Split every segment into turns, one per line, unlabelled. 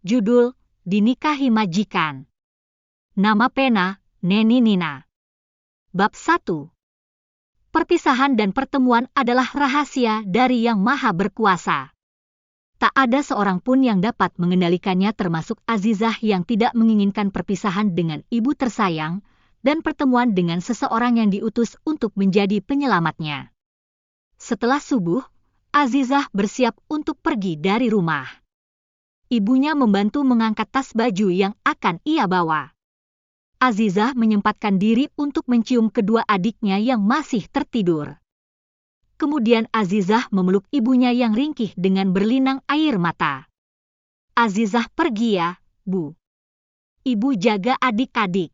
Judul, Dinikahi Majikan. Nama pena, Neni Nina. Bab 1. Perpisahan dan pertemuan adalah rahasia dari Yang Maha Berkuasa. Tak ada seorang pun yang dapat mengendalikannya, termasuk Azizah yang tidak menginginkan perpisahan dengan ibu tersayang dan pertemuan dengan seseorang yang diutus untuk menjadi penyelamatnya. Setelah subuh, Azizah bersiap untuk pergi dari rumah. Ibunya membantu mengangkat tas baju yang akan ia bawa. Azizah menyempatkan diri untuk mencium kedua adiknya yang masih tertidur. Kemudian Azizah memeluk ibunya yang ringkih dengan berlinang air mata. "Azizah pergi ya, Bu. Ibu jaga adik-adik.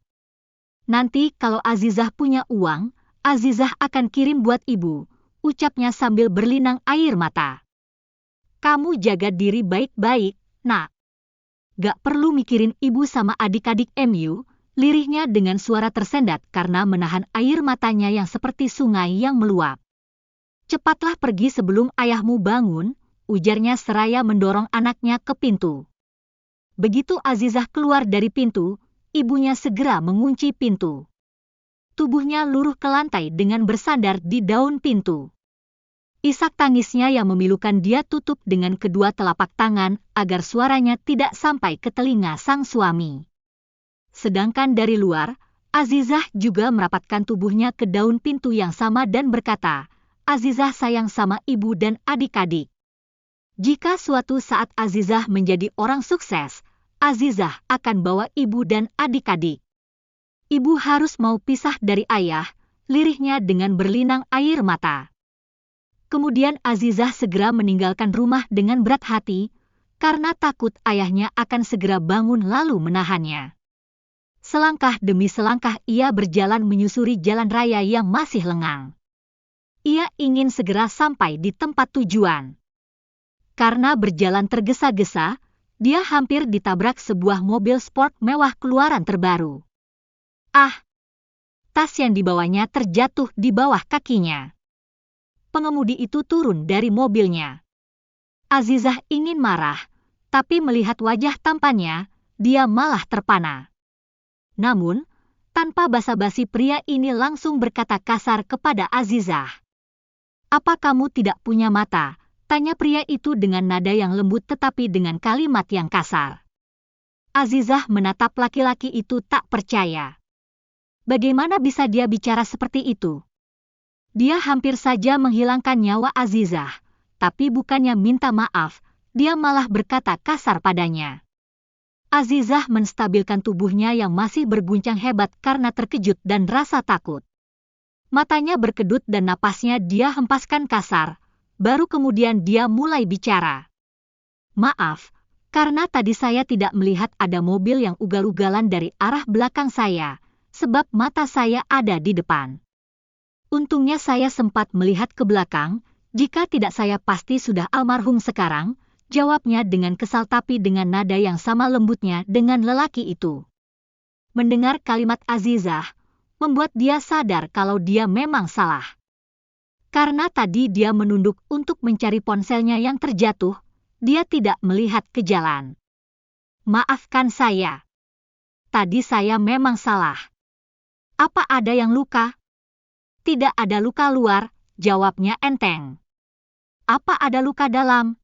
Nanti kalau Azizah punya uang, Azizah akan kirim buat ibu," ucapnya sambil berlinang air mata. "Kamu jaga diri baik-baik, Nak. Gak perlu mikirin ibu sama adik-adik MU," lirihnya dengan suara tersendat karena menahan air matanya yang seperti sungai yang meluap. "Cepatlah pergi sebelum ayahmu bangun," ujarnya seraya mendorong anaknya ke pintu. Begitu Azizah keluar dari pintu, ibunya segera mengunci pintu. Tubuhnya luruh ke lantai dengan bersandar di daun pintu. Isak tangisnya yang memilukan dia tutup dengan kedua telapak tangan agar suaranya tidak sampai ke telinga sang suami. Sedangkan dari luar, Azizah juga merapatkan tubuhnya ke daun pintu yang sama dan berkata, "Azizah sayang sama ibu dan adik-adik. Jika suatu saat Azizah menjadi orang sukses, Azizah akan bawa ibu dan adik-adik. Ibu harus mau pisah dari ayah," lirihnya dengan berlinang air mata. Kemudian Azizah segera meninggalkan rumah dengan berat hati, karena takut ayahnya akan segera bangun lalu menahannya. Selangkah demi selangkah ia berjalan menyusuri jalan raya yang masih lengang. Ia ingin segera sampai di tempat tujuan. Karena berjalan tergesa-gesa, dia hampir ditabrak sebuah mobil sport mewah keluaran terbaru. Tas yang dibawanya terjatuh di bawah kakinya. Pengemudi itu turun dari mobilnya. Azizah ingin marah, tapi melihat wajah tampannya, dia malah terpana. Namun, tanpa basa-basi pria ini langsung berkata kasar kepada Azizah. "Apa kamu tidak punya mata?" tanya pria itu dengan nada yang lembut tetapi dengan kalimat yang kasar. Azizah menatap laki-laki itu tak percaya. Bagaimana bisa dia bicara seperti itu? Dia hampir saja menghilangkan nyawa Azizah, tapi bukannya minta maaf, dia malah berkata kasar padanya. Azizah menstabilkan tubuhnya yang masih berguncang hebat karena terkejut dan rasa takut. Matanya berkedut dan napasnya dia hempaskan kasar, baru kemudian dia mulai bicara. "Maaf, karena tadi saya tidak melihat ada mobil yang ugal-ugalan dari arah belakang saya, sebab mata saya ada di depan. Untungnya saya sempat melihat ke belakang, jika tidak saya pasti sudah almarhum sekarang," jawabnya dengan kesal tapi dengan nada yang sama lembutnya dengan lelaki itu. Mendengar kalimat Azizah, membuat dia sadar kalau dia memang salah. Karena tadi dia menunduk untuk mencari ponselnya yang terjatuh, dia tidak melihat ke jalan. "Maafkan saya. Tadi saya memang salah. Apa ada yang luka?" "Tidak ada luka luar," jawabnya enteng. "Apa ada luka dalam?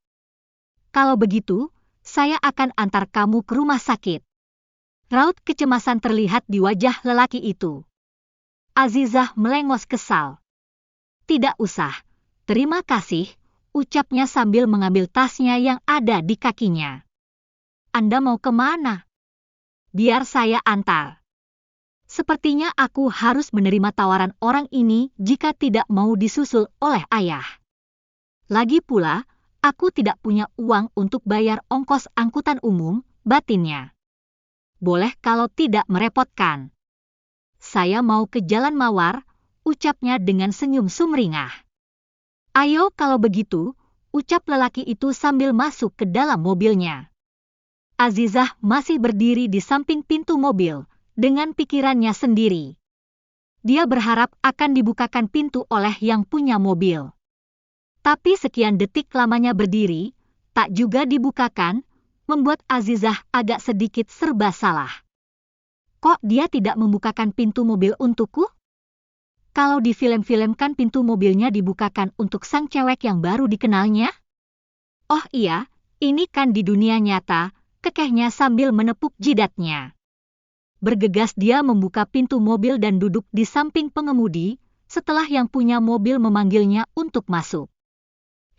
Kalau begitu, saya akan antar kamu ke rumah sakit." Raut kecemasan terlihat di wajah lelaki itu. Azizah melengos kesal. "Tidak usah, terima kasih," ucapnya sambil mengambil tasnya yang ada di kakinya. "Anda mau kemana?" "Biar saya antar. Sepertinya aku harus menerima tawaran orang ini jika tidak mau disusul oleh ayah. Lagi pula, aku tidak punya uang untuk bayar ongkos angkutan umum," batinnya. "Boleh kalau tidak merepotkan. Saya mau ke Jalan Mawar," ucapnya dengan senyum sumringah. "Ayo kalau begitu," ucap lelaki itu sambil masuk ke dalam mobilnya. Azizah masih berdiri di samping pintu mobil, dengan pikirannya sendiri. Dia berharap akan dibukakan pintu oleh yang punya mobil. Tapi sekian detik lamanya berdiri, tak juga dibukakan, membuat Azizah agak sedikit serba salah. Kok dia tidak membukakan pintu mobil untukku? Kalau di film-film kan pintu mobilnya dibukakan untuk sang cewek yang baru dikenalnya? Oh iya, ini kan di dunia nyata, kekehnya sambil menepuk jidatnya. Bergegas dia membuka pintu mobil dan duduk di samping pengemudi, setelah yang punya mobil memanggilnya untuk masuk.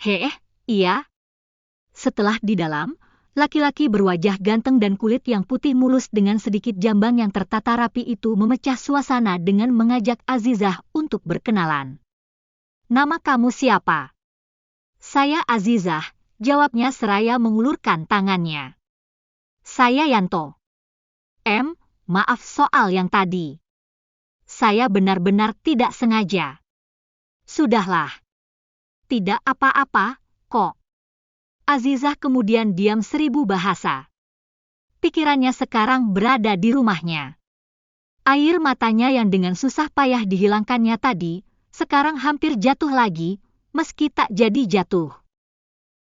Heh, iya. Setelah di dalam, laki-laki berwajah ganteng dan kulit yang putih mulus dengan sedikit jambang yang tertata rapi itu memecah suasana dengan mengajak Azizah untuk berkenalan. Nama kamu siapa? Saya Azizah, jawabnya seraya mengulurkan tangannya. Saya Yanto. Maaf soal yang tadi. Saya benar-benar tidak sengaja. Sudahlah. Tidak apa-apa, kok. Azizah kemudian diam 1000 bahasa. Pikirannya sekarang berada di rumahnya. Air matanya yang dengan susah payah dihilangkannya tadi, sekarang hampir jatuh lagi, meski tak jadi jatuh.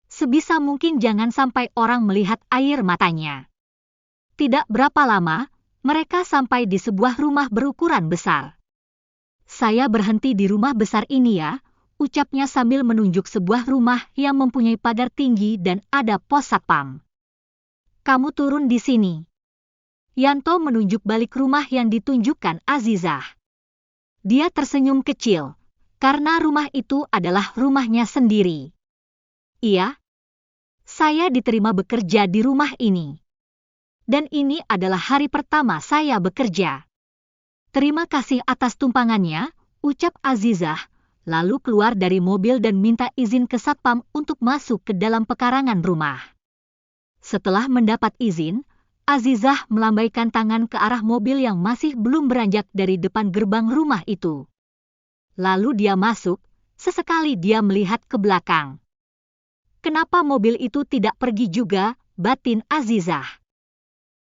Sebisa mungkin jangan sampai orang melihat air matanya. Tidak berapa lama, mereka sampai di sebuah rumah berukuran besar. Saya berhenti di rumah besar ini ya, ucapnya sambil menunjuk sebuah rumah yang mempunyai pagar tinggi dan ada pos satpam. Kamu turun di sini. Yanto menunjuk balik rumah yang ditunjukkan Azizah. Dia tersenyum kecil, karena rumah itu adalah rumahnya sendiri. Iya, saya diterima bekerja di rumah ini. Dan ini adalah hari pertama saya bekerja. Terima kasih atas tumpangannya, ucap Azizah, lalu keluar dari mobil dan minta izin ke satpam untuk masuk ke dalam pekarangan rumah. Setelah mendapat izin, Azizah melambaikan tangan ke arah mobil yang masih belum beranjak dari depan gerbang rumah itu. Lalu dia masuk, sesekali dia melihat ke belakang. Kenapa mobil itu tidak pergi juga, batin Azizah.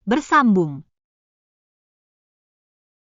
Bersambung.